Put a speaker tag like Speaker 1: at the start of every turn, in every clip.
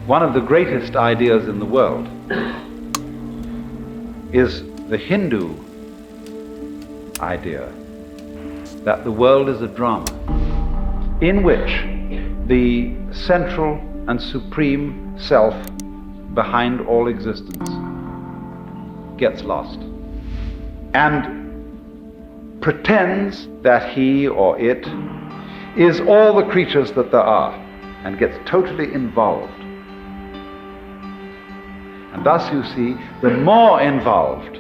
Speaker 1: One of the greatest ideas in the world is the Hindu idea that the world is a drama in which the central and supreme self behind all existence gets lost and pretends that he or it is all the creatures that there are and gets totally involved. And thus you see, the more involved,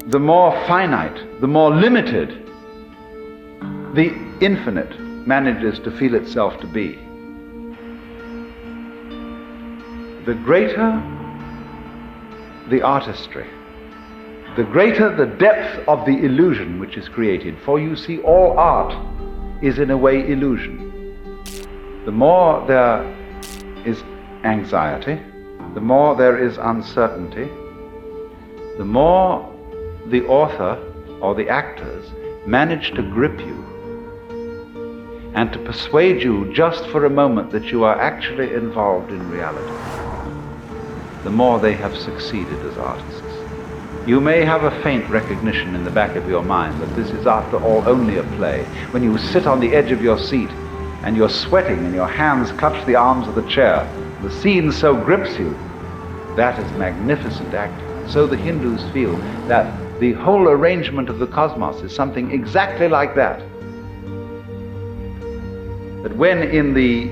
Speaker 1: the more finite, the more limited the infinite manages to feel itself to be, the greater the artistry, the greater the depth of the illusion which is created. For you see, all art is in a way illusion. The more there is anxiety, the more there is uncertainty, the more the author or the actors manage to grip you and to persuade you just for a moment that you are actually involved in reality, the more they have succeeded as artists. You may have a faint recognition in the back of your mind that this is after all only a play. When you sit on the edge of your seat and you're sweating and your hands clutch the arms of the chair, the scene so grips you, that is magnificent acting. So the Hindus feel that the whole arrangement of the cosmos is something exactly like that. That when in the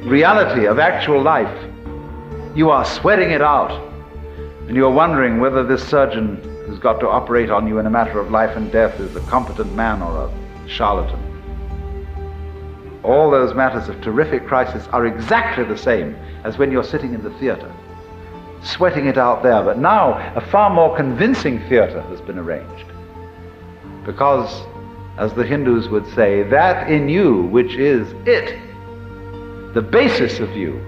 Speaker 1: reality of actual life you are sweating it out and you're wondering whether this surgeon who's got to operate on you in a matter of life and death is a competent man or a charlatan. All those matters of terrific crisis are exactly the same as when you're sitting in the theater, sweating it out there. But now a far more convincing theater has been arranged. Because, as the Hindus would say, that in you which is it, the basis of you,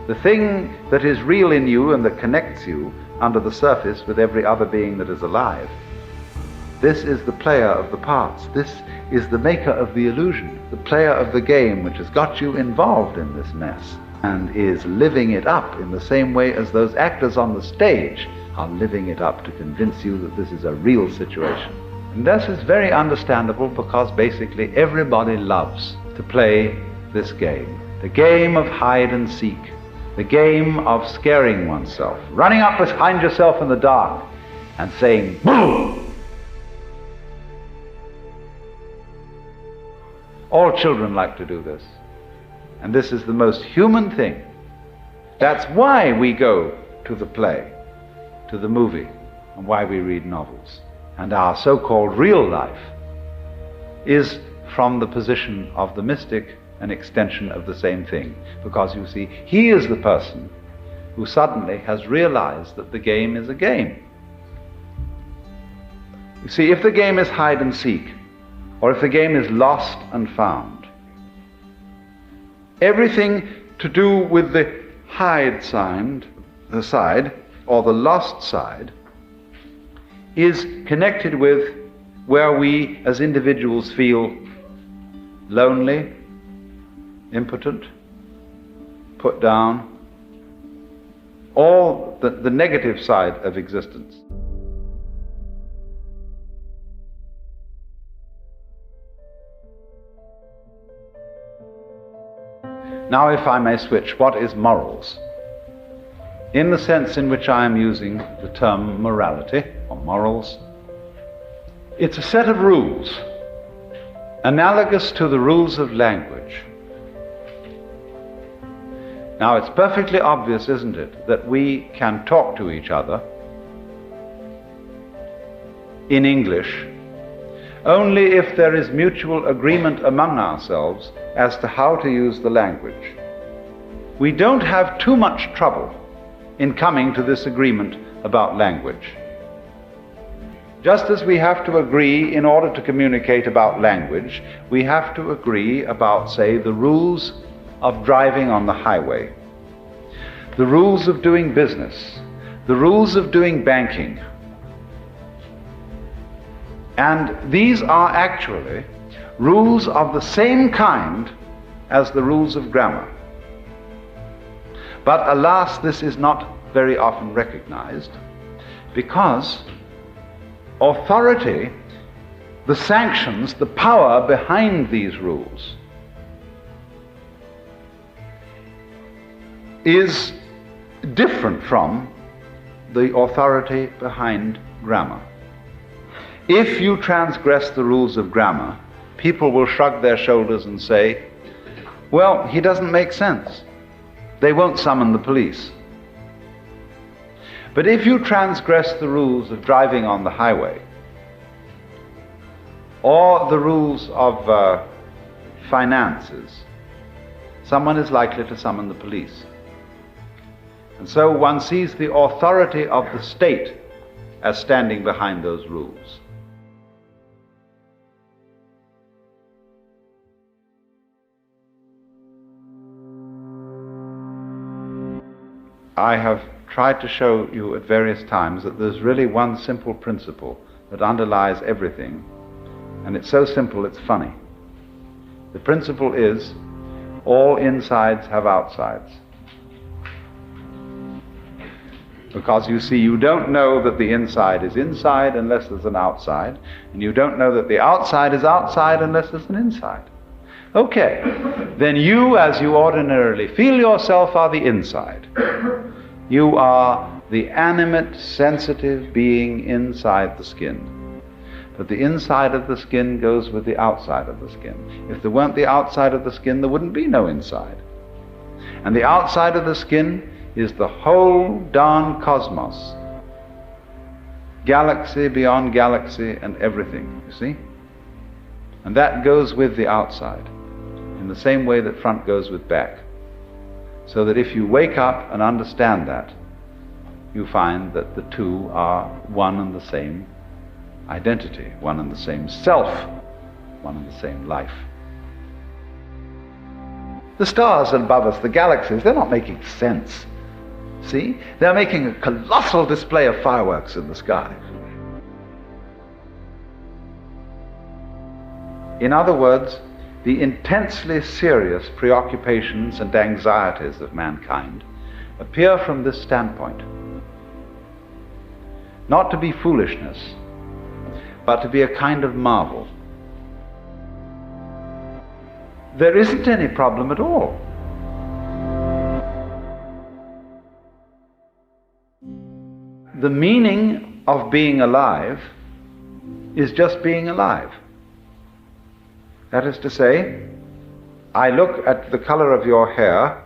Speaker 1: the thing that is real in you and that connects you under the surface with every other being that is alive, this is the player of the parts. This is the maker of the illusion, the player of the game which has got you involved in this mess and is living it up in the same way as those actors on the stage are living it up to convince you that this is a real situation. And this is very understandable because basically everybody loves to play this game, the game of hide and seek, the game of scaring oneself, running up behind yourself in the dark and saying, "Boo!" All children like to do this. And this is the most human thing. That's why we go to the play, to the movie, and why we read novels. And our so-called real life is, from the position of the mystic, an extension of the same thing. Because you see, he is the person who suddenly has realized that the game is a game. You see, if the game is hide and seek, or if the game is lost and found, everything to do with the hide side, or the lost side, is connected with where we as individuals feel lonely, impotent, put down, all the negative side of existence. Now, if I may switch, what is morals? In the sense in which I am using the term morality, or morals, it's a set of rules, analogous to the rules of language. Now, it's perfectly obvious, isn't it, that we can talk to each other in English only if there is mutual agreement among ourselves as to how to use the language. We don't have too much trouble in coming to this agreement about language. Just as we have to agree in order to communicate about language, we have to agree about, say, the rules of driving on the highway, the rules of doing business, the rules of doing banking. And these are actually rules of the same kind as the rules of grammar. But alas, this is not very often recognized, because authority, the sanctions, the power behind these rules is different from the authority behind grammar. If you transgress the rules of grammar, people will shrug their shoulders and say, well, he doesn't make sense. They won't summon the police. But if you transgress the rules of driving on the highway, or the rules of finances, someone is likely to summon the police. And so one sees the authority of the state as standing behind those rules. I have tried to show you at various times that there's really one simple principle that underlies everything, and it's so simple it's funny. The principle is, all insides have outsides. Because you see, you don't know that the inside is inside unless there's an outside, and you don't know that the outside is outside unless there's an inside. Okay, then you, as you ordinarily feel yourself, are the inside. You are the animate, sensitive being inside the skin. But the inside of the skin goes with the outside of the skin. If there weren't the outside of the skin, there wouldn't be no inside. And the outside of the skin is the whole darn cosmos. Galaxy beyond galaxy and everything, you see? And that goes with the outside, in the same way that front goes with back. So that if you wake up and understand that, you find that the two are one and the same identity, one and the same self, one and the same life. The stars above us, the galaxies, they're not making sense. See? They're making a colossal display of fireworks in the sky. In other words, the intensely serious preoccupations and anxieties of mankind appear from this standpoint. Not to be foolishness, but to be a kind of marvel. There isn't any problem at all. The meaning of being alive is just being alive. That is to say, I look at the color of your hair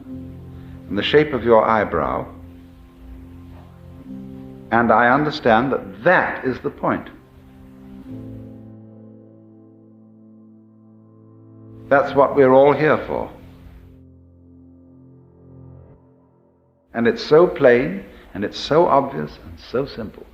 Speaker 1: and the shape of your eyebrow, and I understand that that is the point. That's what we're all here for. And it's so plain, and it's so obvious, and so simple.